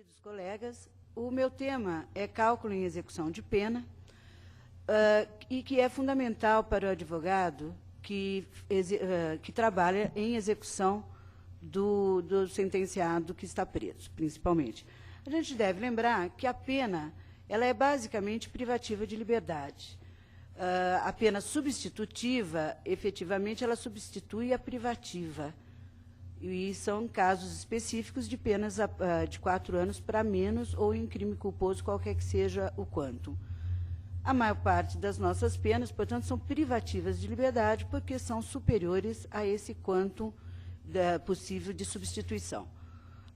Queridos colegas, o meu tema é cálculo em execução de pena, e que é fundamental para o advogado que trabalha em execução do sentenciado que está preso, principalmente. A gente deve lembrar que a pena ela é basicamente privativa de liberdade. A pena substitutiva, efetivamente, ela substitui a privativa. E são casos específicos de penas de 4 anos para menos ou em crime culposo, qualquer que seja o quantum. A maior parte das nossas penas, portanto, são privativas de liberdade porque são superiores a esse quantum possível de substituição.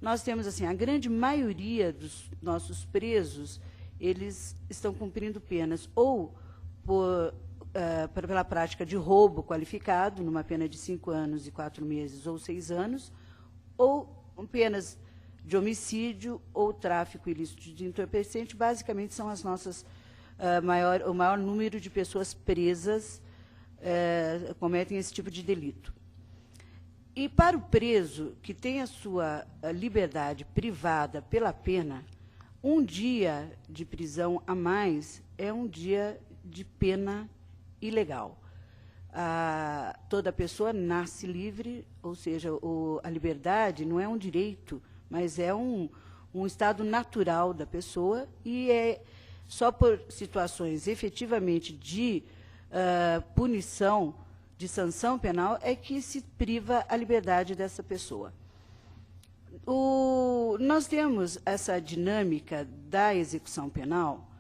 Nós temos, assim, a grande maioria dos nossos presos, eles estão cumprindo penas ou pela prática de roubo qualificado, numa pena de 5 anos e 4 meses ou 6 anos, ou penas de homicídio ou tráfico ilícito de entorpecente. Basicamente, são as nossas, o maior número de pessoas presas cometem esse tipo de delito. E para o preso que tem a sua liberdade privada pela pena, um dia de prisão a mais é um dia de pena ilegal. Toda pessoa nasce livre, ou seja, a liberdade não é um direito, mas é um estado natural da pessoa, e é só por situações efetivamente de punição, de sanção penal, é que se priva a liberdade dessa pessoa. Nós temos essa dinâmica da execução penal,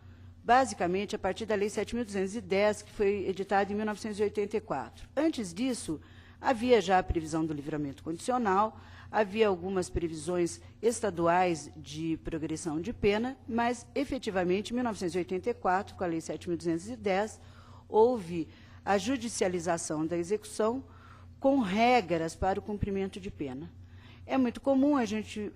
basicamente, a partir da Lei 7.210, que foi editada em 1984. Antes disso, havia já a previsão do livramento condicional, havia algumas previsões estaduais de progressão de pena, mas, efetivamente, em 1984, com a Lei 7.210, houve a judicialização da execução com regras para o cumprimento de pena. É muito comum a gente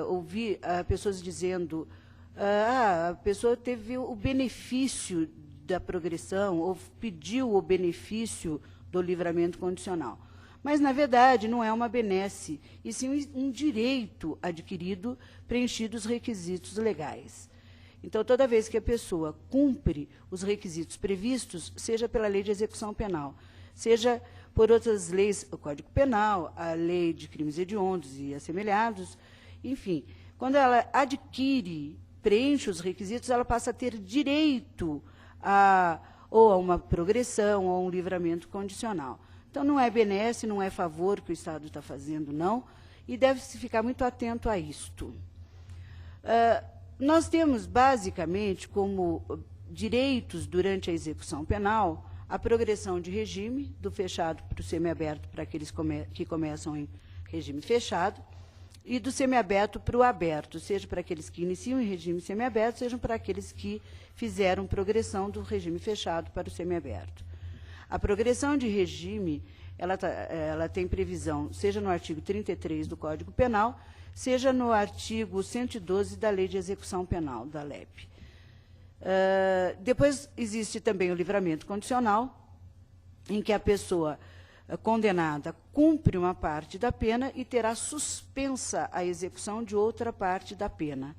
ouvir pessoas dizendo: a pessoa teve o benefício da progressão ou pediu o benefício do livramento condicional. Mas, na verdade, não é uma benesse, e sim um direito adquirido, preenchido os requisitos legais. Então, toda vez que a pessoa cumpre os requisitos previstos, seja pela lei de execução penal, seja por outras leis, o Código Penal, a lei de crimes hediondos e assemelhados, enfim, quando ela adquire, preenche os requisitos, ela passa a ter direito ou a uma progressão, ou a um livramento condicional. Então, não é benesse, não é favor que o Estado está fazendo, não, e deve-se ficar muito atento a isto. Nós temos, basicamente, como direitos durante a execução penal, a progressão de regime, do fechado para o semiaberto, para aqueles que começam em regime fechado, e do semiaberto para o aberto, seja para aqueles que iniciam em regime semiaberto, seja para aqueles que fizeram progressão do regime fechado para o semiaberto. A progressão de regime, ela tem previsão, seja no artigo 33 do Código Penal, seja no artigo 112 da Lei de Execução Penal, da LEP. Depois existe também o livramento condicional, em que a pessoa condenada cumpre uma parte da pena e terá suspensa a execução de outra parte da pena.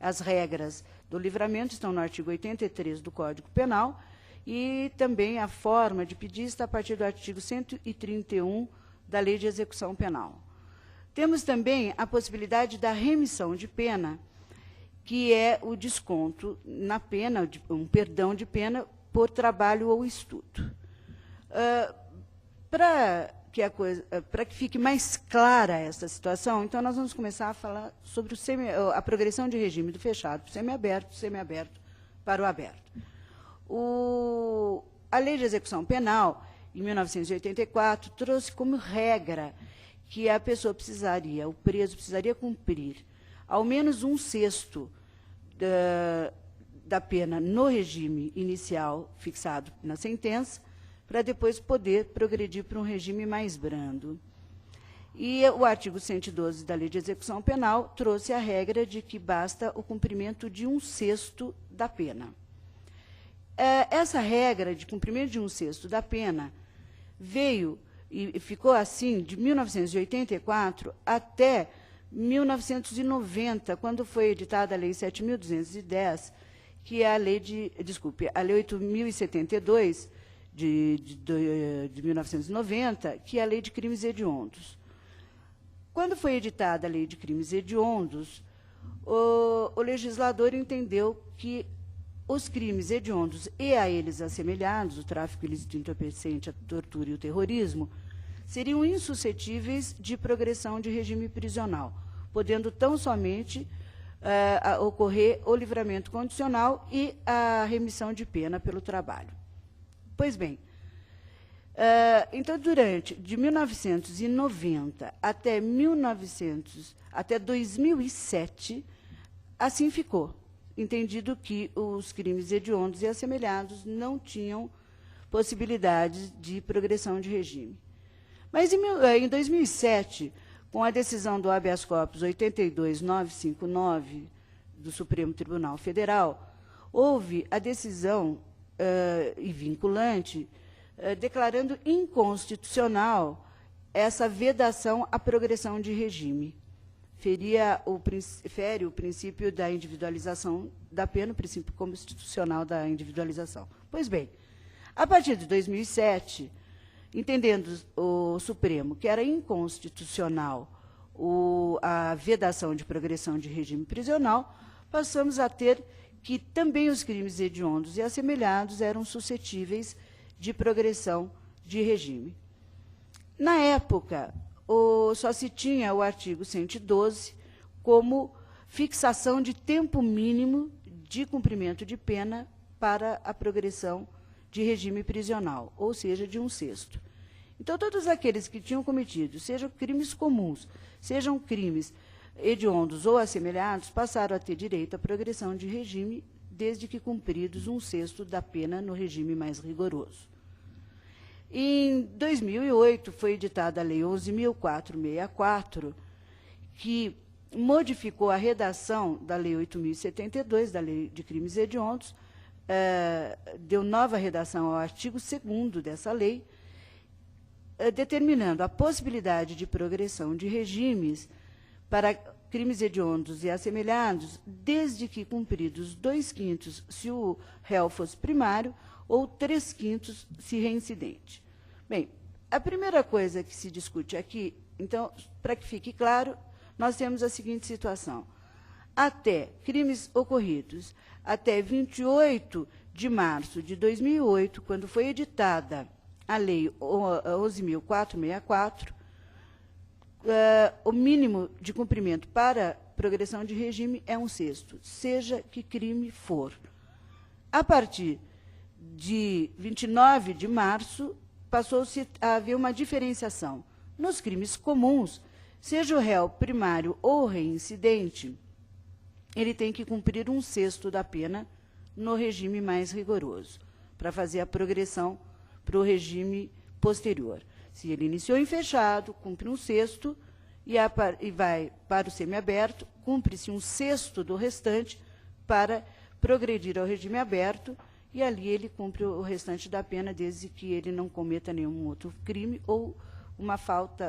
As regras do livramento estão no artigo 83 do Código Penal, e também a forma de pedir está a partir do artigo 131 da Lei de Execução Penal. Temos também a possibilidade da remissão de pena, que é o desconto na pena, um perdão de pena por trabalho ou estudo. Para que fique mais clara essa situação, então nós vamos começar a falar sobre a progressão de regime do fechado para o semiaberto para o aberto. A Lei de Execução Penal, em 1984, trouxe como regra que a pessoa o preso precisaria cumprir ao menos 1/6 da pena no regime inicial fixado na sentença, para depois poder progredir para um regime mais brando. E o artigo 112 da Lei de Execução Penal trouxe a regra de que basta o cumprimento de 1/6 da pena. Essa regra de cumprimento de 1/6 da pena veio e ficou assim de 1984 até 1990, quando foi editada a Lei 7.210, que é a Lei a Lei 8.072 de 1990, que é a Lei de Crimes Hediondos. Quando foi editada a Lei de Crimes Hediondos, o legislador entendeu que os crimes hediondos e a eles assemelhados, o tráfico ilícito de entorpecente, a tortura e o terrorismo, seriam insuscetíveis de progressão de regime prisional, podendo tão somente ocorrer o livramento condicional e a remissão de pena pelo trabalho. Pois bem, então, de 1990 até 2007, assim ficou, entendido que os crimes hediondos e assemelhados não tinham possibilidade de progressão de regime. Mas, em 2007, com a decisão do habeas corpus 82959 do Supremo Tribunal Federal, houve a decisão e vinculante, declarando inconstitucional essa vedação à progressão de regime. Fere o princípio da individualização da pena, o princípio constitucional da individualização. Pois bem, a partir de 2007, entendendo o Supremo que era inconstitucional a vedação de progressão de regime prisional, passamos a ter que também os crimes hediondos e assemelhados eram suscetíveis de progressão de regime. Na época, só se tinha o artigo 112 como fixação de tempo mínimo de cumprimento de pena para a progressão de regime prisional, ou seja, de 1/6. Então, todos aqueles que tinham cometido, sejam crimes comuns, sejam crimes hediondos ou assemelhados, passaram a ter direito à progressão de regime, desde que cumpridos 1/6 da pena no regime mais rigoroso. Em 2008, foi editada a Lei 11.464, que modificou a redação da Lei 8.072, da Lei de Crimes Hediondos, deu nova redação ao artigo 2º dessa lei, determinando a possibilidade de progressão de regimes para crimes hediondos e assemelhados, desde que cumpridos 2/5 se o réu fosse primário ou 3/5 se reincidente. Bem, a primeira coisa que se discute aqui, então, para que fique claro, nós temos a seguinte situação. Até crimes ocorridos até 28 de março de 2008, quando foi editada a Lei 11.464, o mínimo de cumprimento para progressão de regime é 1/6, seja que crime for. A partir de 29 de março, passou-se a haver uma diferenciação. Nos crimes comuns, seja o réu primário ou reincidente, ele tem que cumprir 1/6 da pena no regime mais rigoroso, para fazer a progressão para o regime posterior. Se ele iniciou em fechado, cumpre 1/6 e vai para o semiaberto, cumpre-se 1/6 do restante para progredir ao regime aberto, e ali ele cumpre o restante da pena, desde que ele não cometa nenhum outro crime ou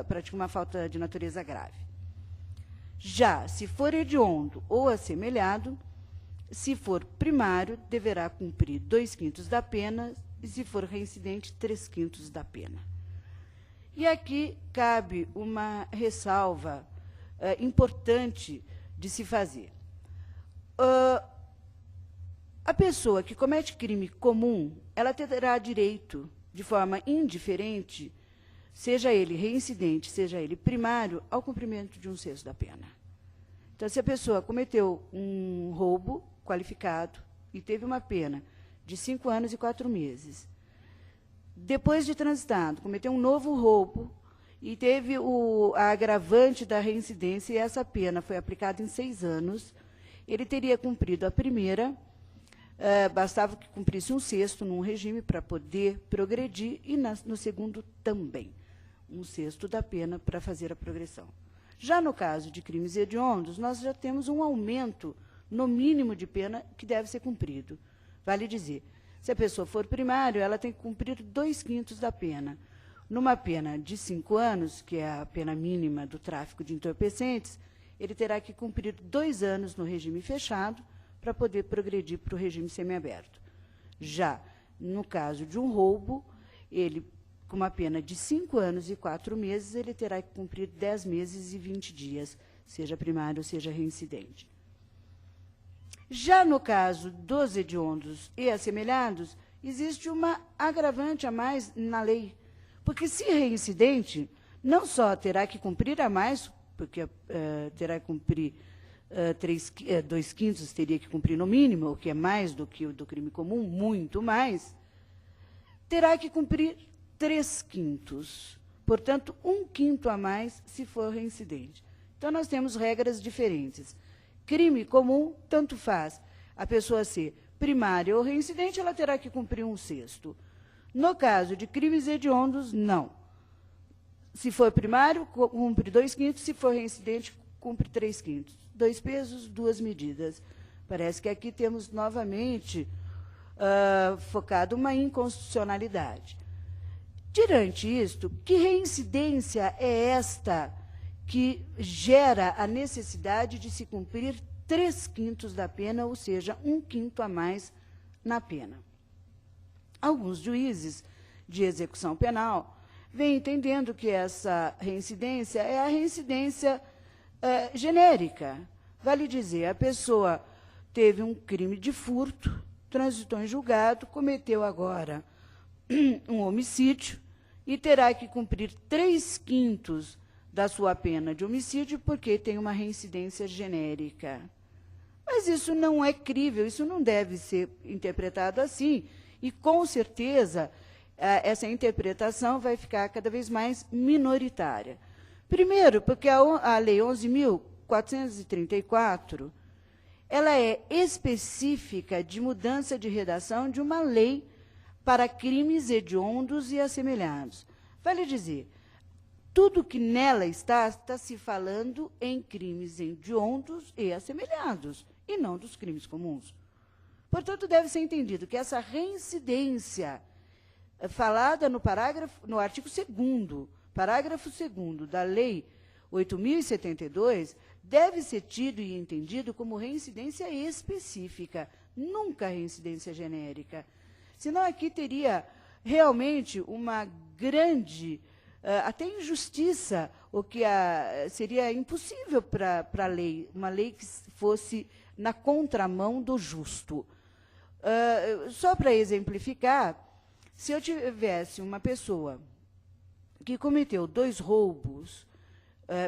pratique uma falta de natureza grave. Já, se for hediondo ou assemelhado, se for primário, deverá cumprir 2/5 da pena, e se for reincidente, 3/5 da pena. E aqui cabe uma ressalva importante de se fazer. A pessoa que comete crime comum, ela terá direito, de forma indiferente, seja ele reincidente, seja ele primário, ao cumprimento de 1/6 da pena. Então, se a pessoa cometeu um roubo qualificado e teve uma pena de 5 anos e 4 meses, depois de transitado, cometeu um novo roubo e teve a agravante da reincidência, e essa pena foi aplicada em 6 anos, ele teria cumprido a primeira, bastava que cumprisse 1/6 num regime para poder progredir, e no segundo também, 1/6 da pena para fazer a progressão. Já no caso de crimes hediondos, nós já temos um aumento no mínimo de pena que deve ser cumprido. Vale dizer, se a pessoa for primário, ela tem que cumprir 2/5 da pena. Numa pena de 5 anos, que é a pena mínima do tráfico de entorpecentes, ele terá que cumprir 2 anos no regime fechado para poder progredir para o regime semiaberto. Já no caso de um roubo, ele, com uma pena de 5 anos e 4 meses, ele terá que cumprir 10 meses e 20 dias, seja primário, seja reincidente. Já no caso dos hediondos e assemelhados, existe uma agravante a mais na lei, porque se reincidente, não só terá que cumprir a mais, porque terá que cumprir 2/5, teria que cumprir no mínimo, o que é mais do que o do crime comum, muito mais, terá que cumprir 3/5, portanto, 1/5 a mais se for reincidente. Então, nós temos regras diferentes. Crime comum, tanto faz a pessoa ser primária ou reincidente, ela terá que cumprir 1/6. No caso de crimes hediondos, não. Se for primário, cumpre 2/5, se for reincidente, cumpre 3/5. 2 pesos, 2 medidas. Parece que aqui temos novamente focado uma inconstitucionalidade. Diante isto, que reincidência é esta que gera a necessidade de se cumprir 3/5 da pena, ou seja, 1/5 a mais na pena? Alguns juízes de execução penal vêm entendendo que essa reincidência é a reincidência genérica. Vale dizer, a pessoa teve um crime de furto, transitou em julgado, cometeu agora um homicídio e terá que cumprir 3/5 da sua pena de homicídio porque tem uma reincidência genérica. Mas isso não é crível, isso não deve ser interpretado assim, e, com certeza, essa interpretação vai ficar cada vez mais minoritária. Primeiro, porque a Lei 11.434, ela é específica de mudança de redação de uma lei para crimes hediondos e assemelhados. Vale dizer, tudo que nela está se falando em crimes hediondos e assemelhados, e não dos crimes comuns. Portanto, deve ser entendido que essa reincidência falada no artigo 2º, parágrafo 2º da Lei 8.072, deve ser tido e entendido como reincidência específica, nunca reincidência genérica. Senão aqui teria realmente uma grande, até injustiça, o que seria impossível para a lei, uma lei que fosse na contramão do justo. Só para exemplificar, se eu tivesse uma pessoa que cometeu 2 roubos,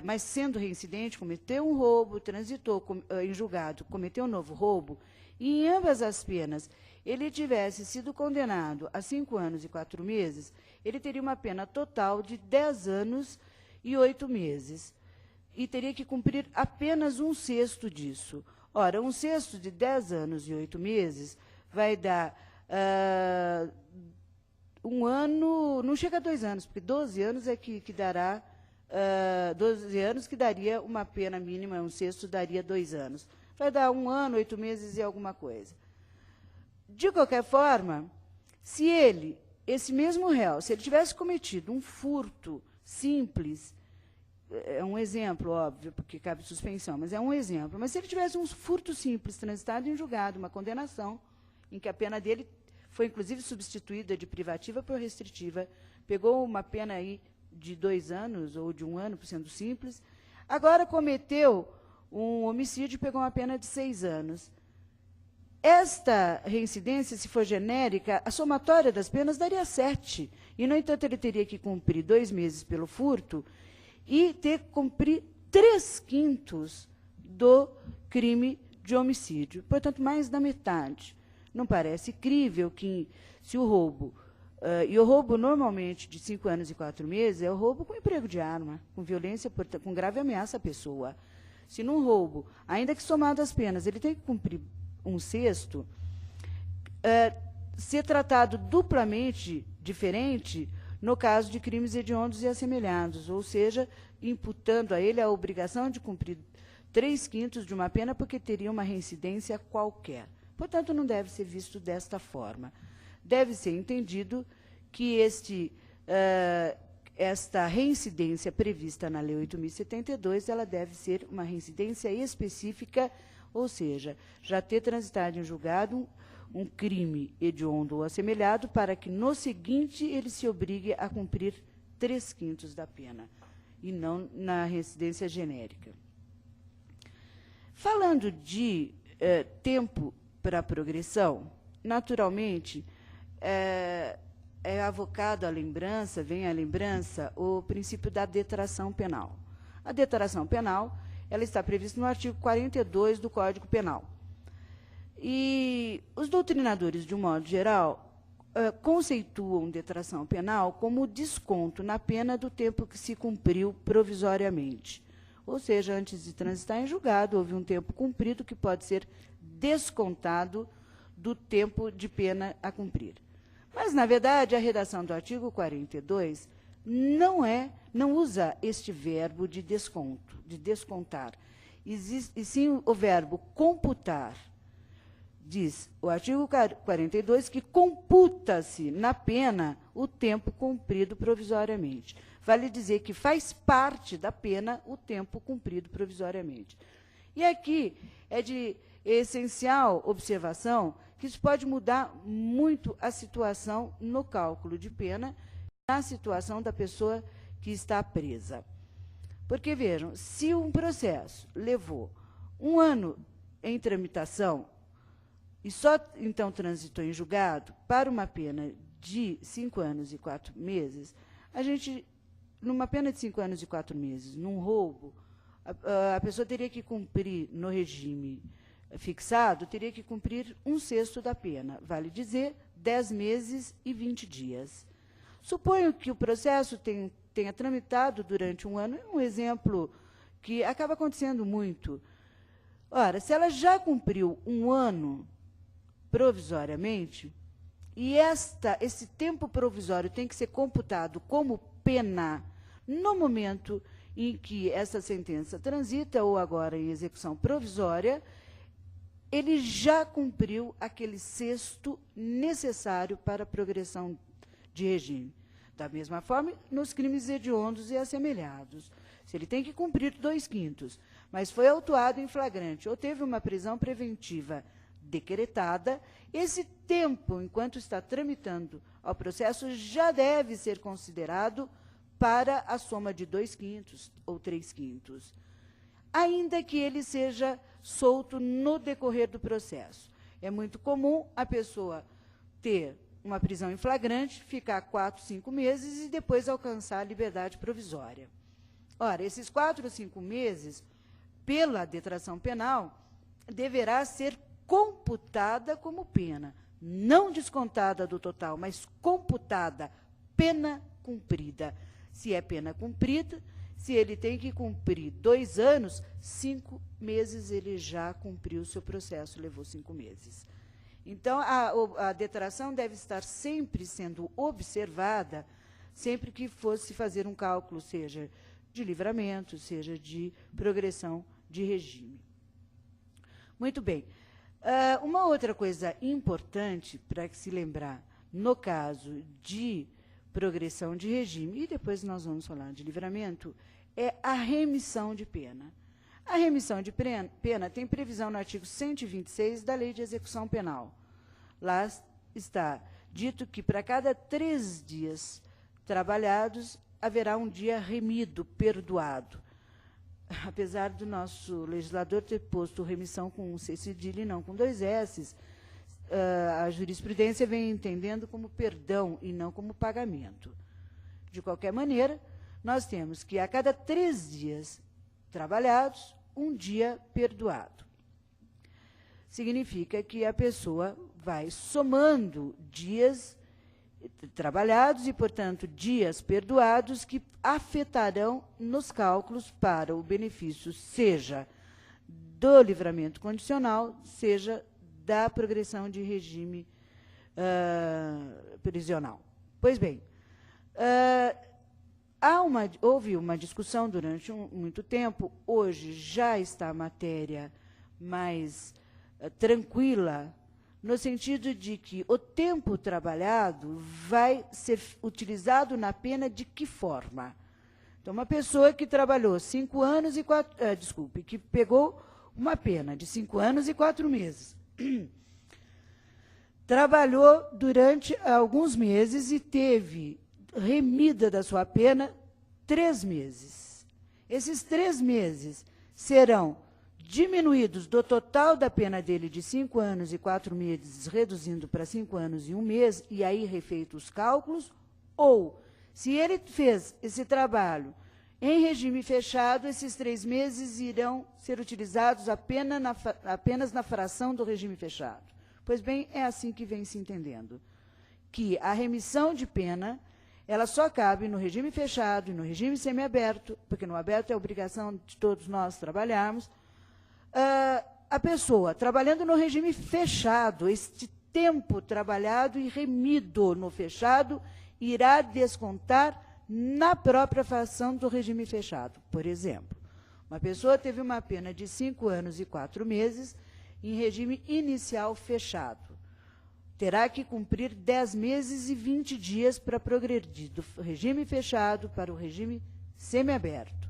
mas sendo reincidente, cometeu um roubo, transitou em julgado, cometeu um novo roubo, e em ambas as penas ele tivesse sido condenado a 5 anos e 4 meses, ele teria uma pena total de 10 anos e 8 meses, e teria que cumprir apenas 1/6 disso. Ora, 1/6 de 10 anos e 8 meses vai dar 1 ano, não chega a 2 anos, porque 12 anos é que dará, 12 anos que daria uma pena mínima, 1/6 daria 2 anos. Vai dar 1 ano, 8 meses e alguma coisa. De qualquer forma, se esse mesmo réu, se ele tivesse cometido um furto simples, é um exemplo, óbvio, porque cabe suspensão, mas é um exemplo, mas se ele tivesse um furto simples transitado em julgado, uma condenação, em que a pena dele foi, inclusive, substituída de privativa por restritiva, pegou uma pena aí de 2 anos, ou de 1 ano, por sendo simples, agora cometeu um homicídio e pegou uma pena de 6 anos. Esta reincidência, se for genérica, a somatória das penas daria 7. E, no entanto, ele teria que cumprir 2 meses pelo furto e ter que cumprir 3/5 do crime de homicídio. Portanto, mais da metade. Não parece crível que, se o roubo, e o roubo normalmente de 5 anos e 4 meses, é o roubo com emprego de arma, com violência, com grave ameaça à pessoa. Se num roubo, ainda que somado às penas, ele tem que cumprir 1/6, ser tratado duplamente diferente no caso de crimes hediondos e assemelhados, ou seja, imputando a ele a obrigação de cumprir 3/5 de uma pena porque teria uma reincidência qualquer. Portanto, não deve ser visto desta forma. Deve ser entendido que esta reincidência prevista na Lei 8.072, ela deve ser uma reincidência específica, ou seja, já ter transitado em julgado um crime hediondo ou assemelhado, para que, no seguinte, ele se obrigue a cumprir 3/5 da pena, e não na reincidência genérica. Falando de tempo para a progressão, naturalmente, é avocado à lembrança, vem à lembrança, o princípio da detração penal. A detração penal, ela está prevista no artigo 42 do Código Penal. E os doutrinadores, de um modo geral, conceituam detração penal como desconto na pena do tempo que se cumpriu provisoriamente. Ou seja, antes de transitar em julgado, houve um tempo cumprido que pode ser descontado do tempo de pena a cumprir. Mas, na verdade, a redação do artigo 42 não usa este verbo de desconto, de descontar. E sim o verbo computar. Diz o artigo 42 que computa-se na pena o tempo cumprido provisoriamente. Vale dizer que faz parte da pena o tempo cumprido provisoriamente. E aqui é de essencial observação que isso pode mudar muito a situação no cálculo de pena, na situação da pessoa que está presa. Porque, vejam, se um processo levou 1 ano em tramitação e só então transitou em julgado para uma pena de 5 anos e 4 meses, a gente, numa pena de 5 anos e 4 meses, num roubo, a pessoa teria que cumprir, no regime fixado, teria que cumprir 1/6 da pena, vale dizer, 10 meses e 20 dias. Suponho que o processo tenha tramitado durante 1 ano, é um exemplo que acaba acontecendo muito. Ora, se ela já cumpriu 1 ano provisoriamente, e esse tempo provisório tem que ser computado como pena no momento em que essa sentença transita, ou agora em execução provisória, ele já cumpriu aquele 1/6 necessário para a progressão de regime. Da mesma forma, nos crimes hediondos e assemelhados. Se ele tem que cumprir 2/5, mas foi autuado em flagrante ou teve uma prisão preventiva decretada, esse tempo, enquanto está tramitando ao processo, já deve ser considerado para a soma de 2/5 ou 3/5, ainda que ele seja solto no decorrer do processo. É muito comum a pessoa ter uma prisão em flagrante, ficar 4, 5 meses e depois alcançar a liberdade provisória. Ora, esses 4 ou 5 meses, pela detração penal, deverá ser computada como pena, não descontada do total, mas computada, pena cumprida. Se é pena cumprida, se ele tem que cumprir 2 anos, 5 meses ele já cumpriu o seu processo, levou 5 meses. Então, a detração deve estar sempre sendo observada, sempre que fosse fazer um cálculo, seja de livramento, seja de progressão de regime. Muito bem. Uma outra coisa importante para se lembrar, no caso de progressão de regime, e depois nós vamos falar de livramento, é a remissão de pena. A remissão de pena tem previsão no artigo 126 da Lei de Execução Penal. Lá está dito que para cada 3 dias trabalhados, haverá um dia remido, perdoado. Apesar do nosso legislador ter posto remissão com um C cedilha e não com 2 S's, a jurisprudência vem entendendo como perdão e não como pagamento. De qualquer maneira, nós temos que a cada 3 dias trabalhados, um dia perdoado. Significa que a pessoa vai somando dias trabalhados e, portanto, dias perdoados que afetarão nos cálculos para o benefício, seja do livramento condicional, seja da progressão de regime prisional. Pois bem, houve uma discussão durante muito tempo, hoje já está a matéria mais tranquila no sentido de que o tempo trabalhado vai ser utilizado na pena de que forma? Então, uma pessoa que trabalhou 5 anos e 4... que pegou uma pena de 5 anos e 4 meses. Trabalhou durante alguns meses e teve remida da sua pena 3 meses. Esses 3 meses serão diminuídos do total da pena dele de 5 anos e 4 meses, reduzindo para 5 anos e 1 mês, e aí refeitos os cálculos, ou, se ele fez esse trabalho em regime fechado, esses 3 meses irão ser utilizados apenas na fração do regime fechado. Pois bem, é assim que vem se entendendo, que a remissão de pena, ela só cabe no regime fechado e no regime semiaberto, porque no aberto é obrigação de todos nós trabalharmos. A pessoa trabalhando no regime fechado, este tempo trabalhado e remido no fechado, irá descontar na própria fração do regime fechado. Por exemplo, uma pessoa teve uma pena de 5 anos e 4 meses em regime inicial fechado. Terá que cumprir 10 meses e 20 dias para progredir do regime fechado para o regime semiaberto.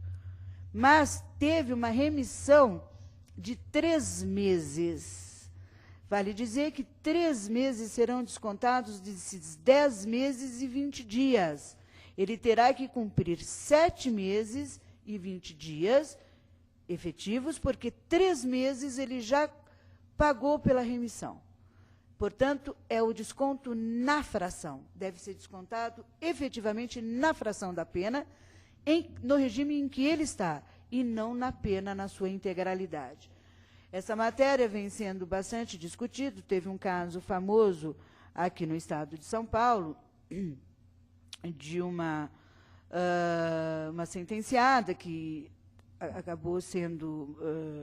Mas teve uma remissão de 3 meses. Vale dizer que 3 meses serão descontados desses 10 meses e 20 dias. Ele terá que cumprir 7 meses e 20 dias efetivos, porque 3 meses ele já pagou pela remissão. Portanto, é o desconto na fração. Deve ser descontado efetivamente na fração da pena, no regime em que ele está, e não na pena na sua integralidade. Essa matéria vem sendo bastante discutida. Teve um caso famoso aqui no estado de São Paulo, de uma sentenciada que acabou sendo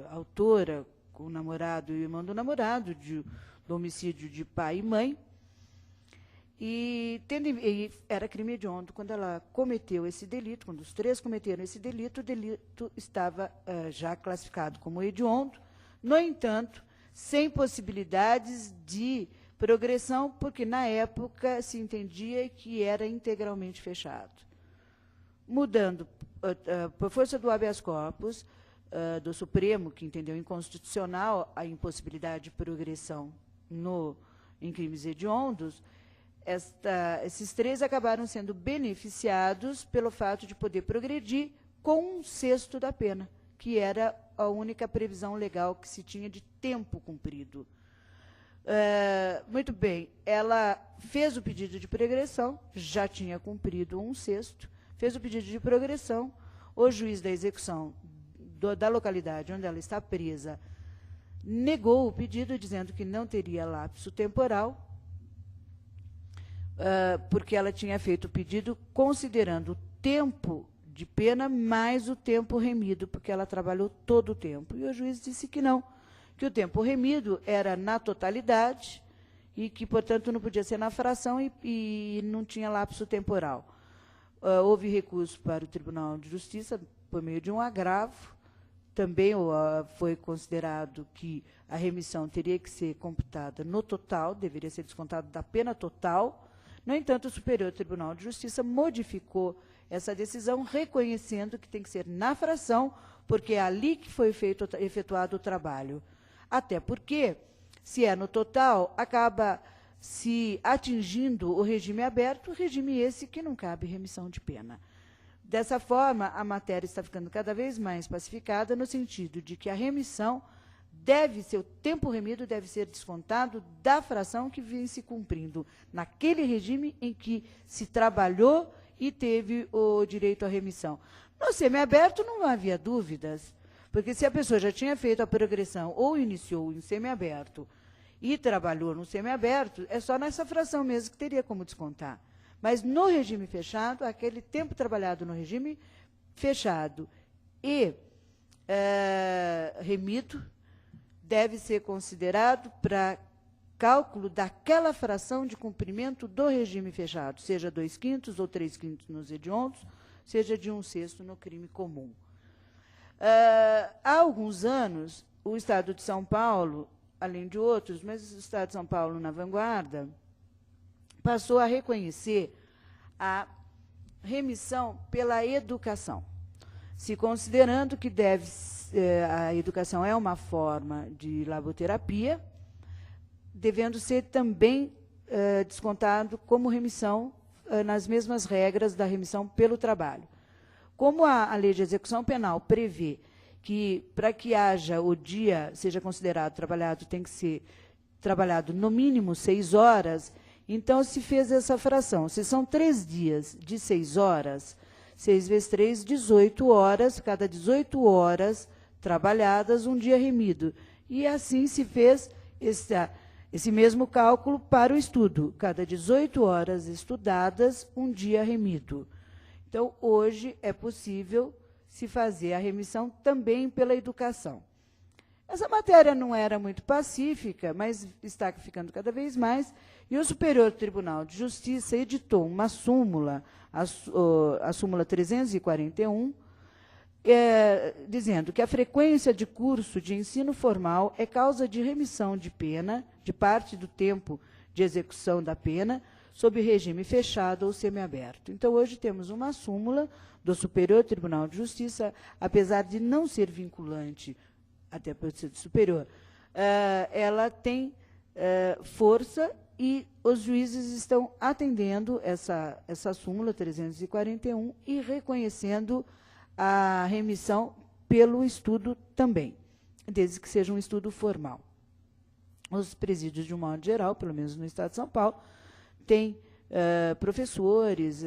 autora, com o namorado e o irmão do namorado, do homicídio de pai e mãe, e era crime hediondo. Quando ela cometeu esse delito, quando os 3 cometeram esse delito, o delito estava já classificado como hediondo, no entanto, sem possibilidades de progressão, porque na época se entendia que era integralmente fechado. Mudando, por força do habeas corpus, do Supremo, que entendeu inconstitucional a impossibilidade de progressão em crimes hediondos, esses 3 acabaram sendo beneficiados pelo fato de poder progredir com 1/6 da pena, que era a única previsão legal que se tinha de tempo cumprido. Muito bem, ela fez o pedido de progressão, já tinha cumprido 1/6, fez o pedido de progressão, o juiz da execução da localidade onde ela está presa negou o pedido, dizendo que não teria lapso temporal, porque ela tinha feito o pedido considerando o tempo de pena mais o tempo remido, porque ela trabalhou todo o tempo. E o juiz disse que não, que o tempo remido era na totalidade e que, portanto, não podia ser na fração e não tinha lapso temporal. Houve recurso para o Tribunal de Justiça por meio de um agravo. Também foi considerado que a remissão teria que ser computada no total, deveria ser descontado da pena total. No entanto, o Superior Tribunal de Justiça modificou essa decisão, reconhecendo que tem que ser na fração, porque é ali que foi efetuado o trabalho. Até porque, se é no total, acaba se atingindo o regime aberto, regime esse que não cabe remissão de pena. Dessa forma, a matéria está ficando cada vez mais pacificada, no sentido de que a remissão o tempo remido deve ser descontado da fração que vem se cumprindo naquele regime em que se trabalhou e teve o direito à remissão. No semiaberto não havia dúvidas, porque se a pessoa já tinha feito a progressão ou iniciou em semiaberto e trabalhou no semiaberto, é só nessa fração mesmo que teria como descontar. Mas no regime fechado, aquele tempo trabalhado no regime fechado e remido deve ser considerado para cálculo daquela fração de cumprimento do regime fechado, seja 2/5 ou 3/5 nos hediondos, seja de 1/6 no crime comum. Há alguns anos, o Estado de São Paulo além de outros, mas o Estado de São Paulo, na vanguarda, passou a reconhecer a remissão pela educação, se considerando que a educação é uma forma de laboterapia, devendo ser também descontado como remissão nas mesmas regras da remissão pelo trabalho. Como a lei de execução penal prevê que, para que haja o dia, seja considerado trabalhado, tem que ser trabalhado no mínimo 6 horas, então se fez essa fração. Se são 3 dias de 6 horas, 6 vezes 3, 18 horas, cada 18 horas trabalhadas, um dia remido. E assim se fez esse mesmo cálculo para o estudo. Cada 18 horas estudadas, um dia remido. Então, hoje é possível se fazer a remissão também pela educação. Essa matéria não era muito pacífica, mas está ficando cada vez mais, e o Superior Tribunal de Justiça editou uma súmula, a súmula 341, dizendo que a frequência de curso de ensino formal é causa de remissão de pena, de parte do tempo de execução da pena, sob regime fechado ou semiaberto. Então, hoje temos uma súmula do Superior Tribunal de Justiça, apesar de não ser vinculante, até por ser superior, ela tem força e os juízes estão atendendo essa súmula 341 e reconhecendo a remissão pelo estudo também, desde que seja um estudo formal. Os presídios, de um modo geral, pelo menos no Estado de São Paulo, têm professores,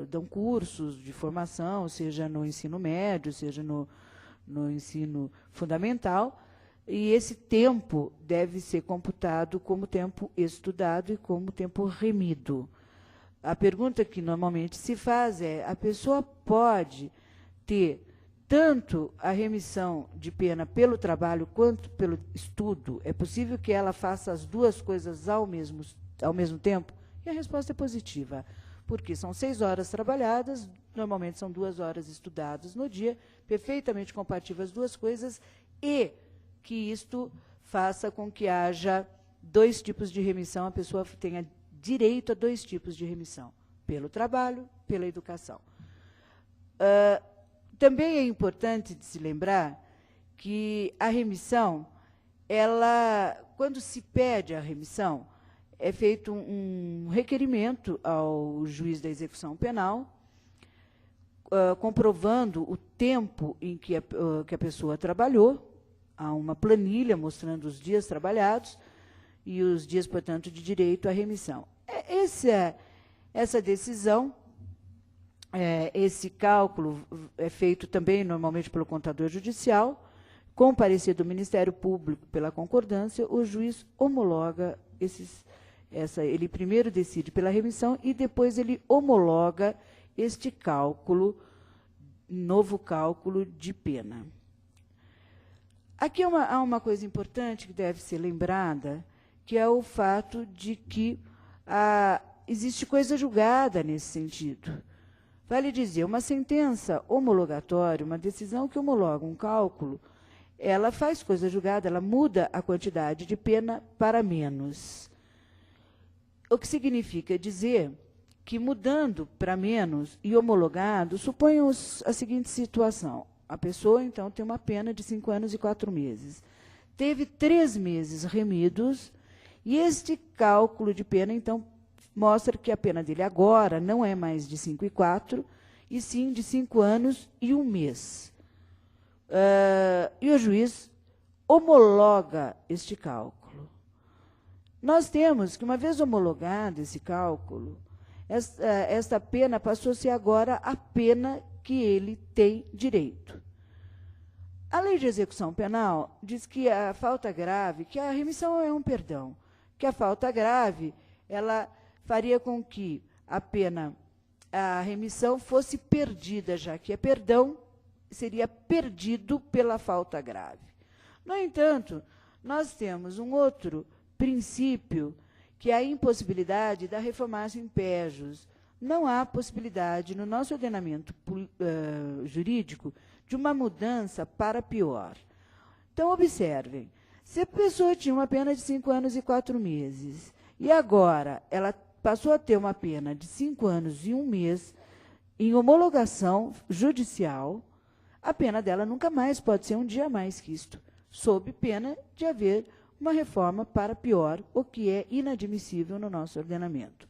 dão cursos de formação, seja no ensino médio, seja no ensino fundamental, e esse tempo deve ser computado como tempo estudado e como tempo remido. A pergunta que normalmente se faz é: a pessoa pode ter tanto a remissão de pena pelo trabalho quanto pelo estudo? É possível que ela faça as duas coisas ao mesmo tempo? E a resposta é positiva, porque são 6 horas trabalhadas, normalmente são 2 horas estudadas no dia, perfeitamente compatíveis as duas coisas, e que isto faça com que haja 2 tipos de remissão, a pessoa tenha direito a 2 tipos de remissão, pelo trabalho, pela educação. Também é importante de se lembrar que a remissão, quando se pede a remissão, é feito um requerimento ao juiz da execução penal, comprovando o tempo em que a pessoa trabalhou, há uma planilha mostrando os dias trabalhados e os dias, portanto, de direito à remissão. Essa decisão, esse cálculo é feito também, normalmente, pelo contador judicial, com parecer do Ministério Público pela concordância, o juiz homologa ele primeiro decide pela remissão e depois ele homologa este cálculo, novo cálculo de pena. Aqui há uma coisa importante que deve ser lembrada, que é o fato de que existe coisa julgada nesse sentido. Vale dizer, uma sentença homologatória, uma decisão que homologa um cálculo, ela faz coisa julgada, ela muda a quantidade de pena para menos. O que significa dizer que, mudando para menos e homologado, suponhamos a seguinte situação. A pessoa, então, tem uma pena de 5 anos e 4 meses. Teve 3 meses remidos, e este cálculo de pena, então, mostra que a pena dele agora não é mais de 5 e 4, e sim de 5 anos e 1 mês. E o juiz homologa este cálculo. Nós temos que, uma vez homologado esse cálculo, esta pena passou a ser agora a pena que ele tem direito. A lei de execução penal diz que a falta grave, que a remissão é um perdão, que a falta grave, ela faria com que a remissão fosse perdida, já que perdão seria perdido pela falta grave. No entanto, nós temos um outro princípio, que é a impossibilidade da reformatio in pejus. Não há possibilidade no nosso ordenamento jurídico de uma mudança para pior. Então, observem, Se a pessoa tinha uma pena de 5 anos e 4 meses, e agora ela passou a ter uma pena de 5 anos e 1 mês em homologação judicial, a pena dela nunca mais pode ser um dia a mais que isto, sob pena de haver uma reforma para pior, o que é inadmissível no nosso ordenamento.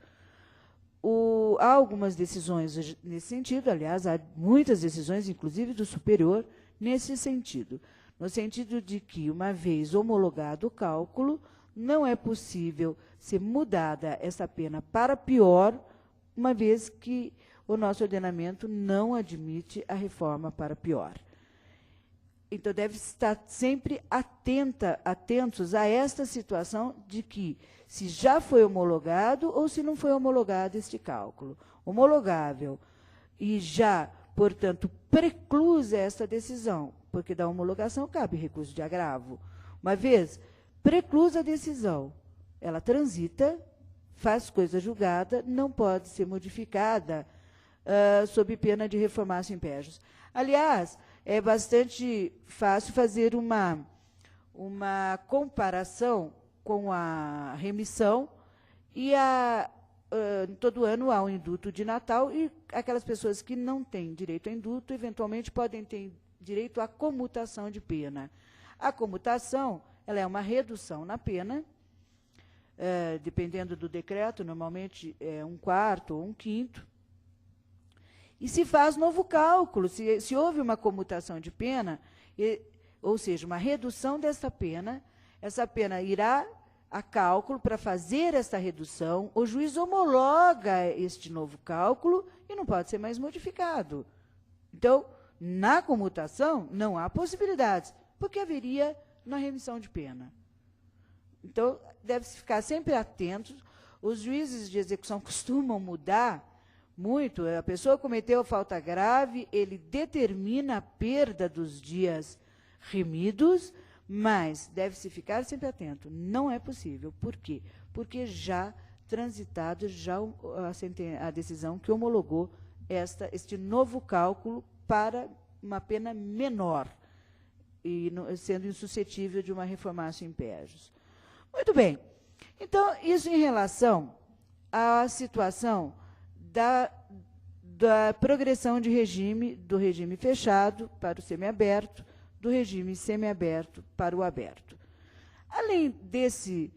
Há algumas decisões nesse sentido, aliás, há muitas decisões, inclusive do superior, nesse sentido. No sentido de que, uma vez homologado o cálculo, não é possível ser mudada essa pena para pior, uma vez que o nosso ordenamento não admite a reforma para pior. Então, deve estar sempre atentos a esta situação de que, se já foi homologado ou se não foi homologado este cálculo. Homologável e já, portanto, preclusa esta decisão, porque da homologação cabe recurso de agravo. Uma vez preclusa a decisão, ela transita, faz coisa julgada, não pode ser modificada sob pena de reformatio in pejus. Aliás, é bastante fácil fazer uma comparação com a remissão e todo ano há um induto de Natal e aquelas pessoas que não têm direito a induto, eventualmente podem ter direito à comutação de pena. A comutação, ela é uma redução na pena, dependendo do decreto, normalmente é 1/4 ou 1/5, e se faz novo cálculo. Se houve uma comutação de pena, ou seja, uma redução dessa pena, essa pena irá a cálculo para fazer esta redução, o juiz homologa este novo cálculo e não pode ser mais modificado. Então, na comutação, não há possibilidades, porque haveria na remissão de pena. Então, deve-se ficar sempre atento. Os juízes de execução costumam mudar muito. A pessoa cometeu falta grave, ele determina a perda dos dias remidos, mas deve-se ficar sempre atento. Não é possível. Por quê? Porque já transitado a decisão que homologou este novo cálculo para uma pena menor, e sendo insuscetível de uma reformatio in pejus. Muito bem. Então, isso em relação à situação da progressão de regime, do regime fechado para o semiaberto, do regime semiaberto para o aberto. Além deste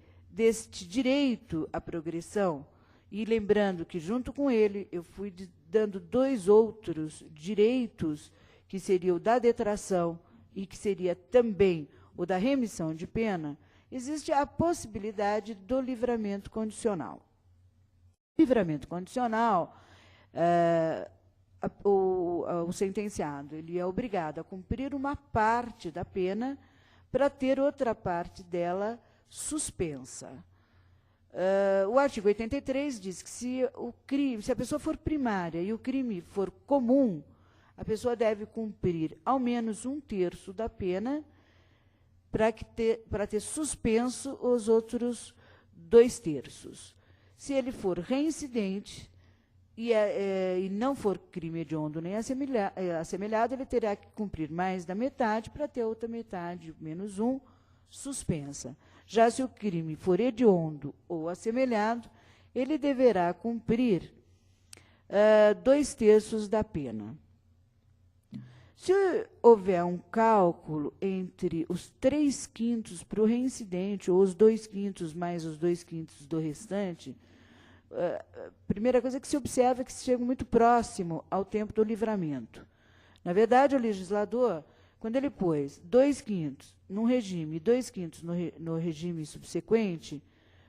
direito à progressão, e lembrando que, junto com ele, eu fui dando 2 outros direitos, que seria o da detração e que seria também o da remissão de pena, existe a possibilidade do livramento condicional. O livramento condicional, o sentenciado ele é obrigado a cumprir uma parte da pena para ter outra parte dela suspensa. O artigo 83 diz que se a pessoa for primária e o crime for comum, a pessoa deve cumprir ao menos 1/3 da pena para ter suspenso os outros 2/3. Se ele for reincidente e não for crime hediondo nem assemelhado, ele terá que cumprir mais da metade para ter outra metade, menos 1, suspensa. Já se o crime for hediondo ou assemelhado, ele deverá cumprir 2/3 da pena. Se houver um cálculo entre os 3/5 para o reincidente, ou os 2/5 mais os 2/5 do restante, a primeira coisa que se observa é que se chega muito próximo ao tempo do livramento. Na verdade, o legislador, quando ele pôs 2/5 num regime e 2/5 no regime subsequente,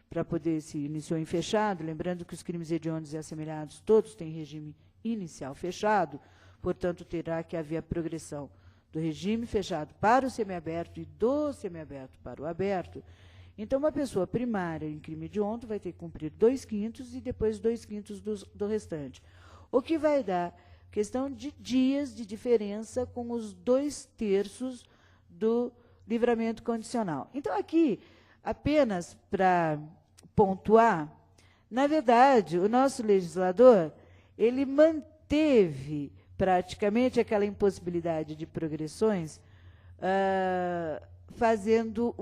para poder se iniciou em fechado, lembrando que os crimes hediondos e assemelhados todos têm regime inicial fechado, portanto, terá que haver a progressão do regime fechado para o semiaberto e do semiaberto para o aberto. Então, uma pessoa primária em crime hediondo vai ter que cumprir 2/5 e depois 2/5 do restante. O que vai dar questão de dias de diferença com os 2/3 do livramento condicional. Então, aqui, apenas para pontuar, na verdade, o nosso legislador, ele manteve praticamente aquela impossibilidade de progressões fazendo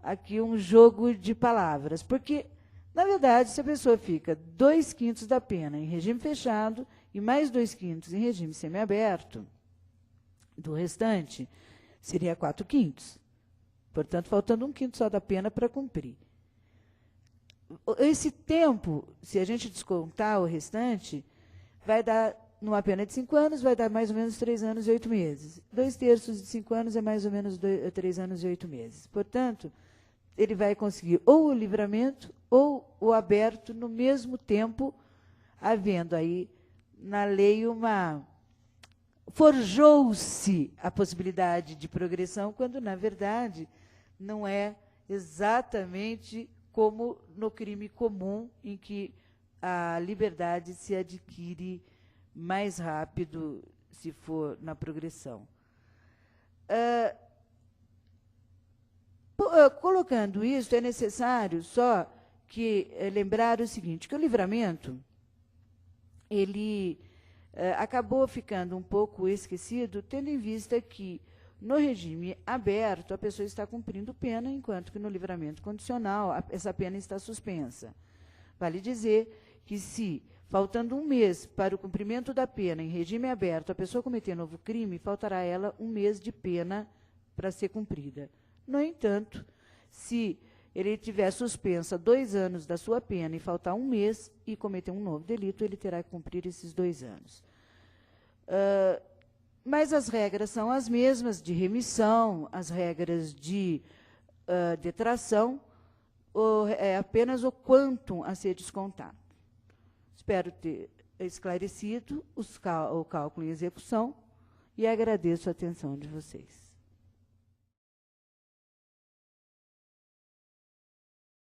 aqui um jogo de palavras, porque, na verdade, se a pessoa fica 2/5 da pena em regime fechado e mais 2/5 em regime semiaberto, do restante, seria 4/5. Portanto, faltando 1/5 só da pena para cumprir. Esse tempo, se a gente descontar o restante, vai dar, numa pena de 5 anos, vai dar mais ou menos 3 anos e 8 meses. 2/3 de 5 anos é mais ou menos 3 anos e 8 meses. Portanto, ele vai conseguir ou o livramento ou o aberto no mesmo tempo, havendo aí na lei forjou-se a possibilidade de progressão, quando, na verdade, não é exatamente como no crime comum, em que a liberdade se adquire mais rápido se for na progressão. Colocando isso, é necessário só lembrar o seguinte, que o livramento, ele acabou ficando um pouco esquecido, tendo em vista que, no regime aberto, a pessoa está cumprindo pena, enquanto que no livramento condicional, essa pena está suspensa. Vale dizer que, se, faltando 1 mês para o cumprimento da pena em regime aberto, a pessoa cometer novo crime, faltará a ela 1 mês de pena para ser cumprida. No entanto, se ele tiver suspensa 2 anos da sua pena e faltar 1 mês e cometer um novo delito, ele terá que cumprir esses 2 anos. Mas as regras são as mesmas de remissão, as regras de detração, é apenas o quantum a ser descontado. Espero ter esclarecido o cálculo e execução e agradeço a atenção de vocês.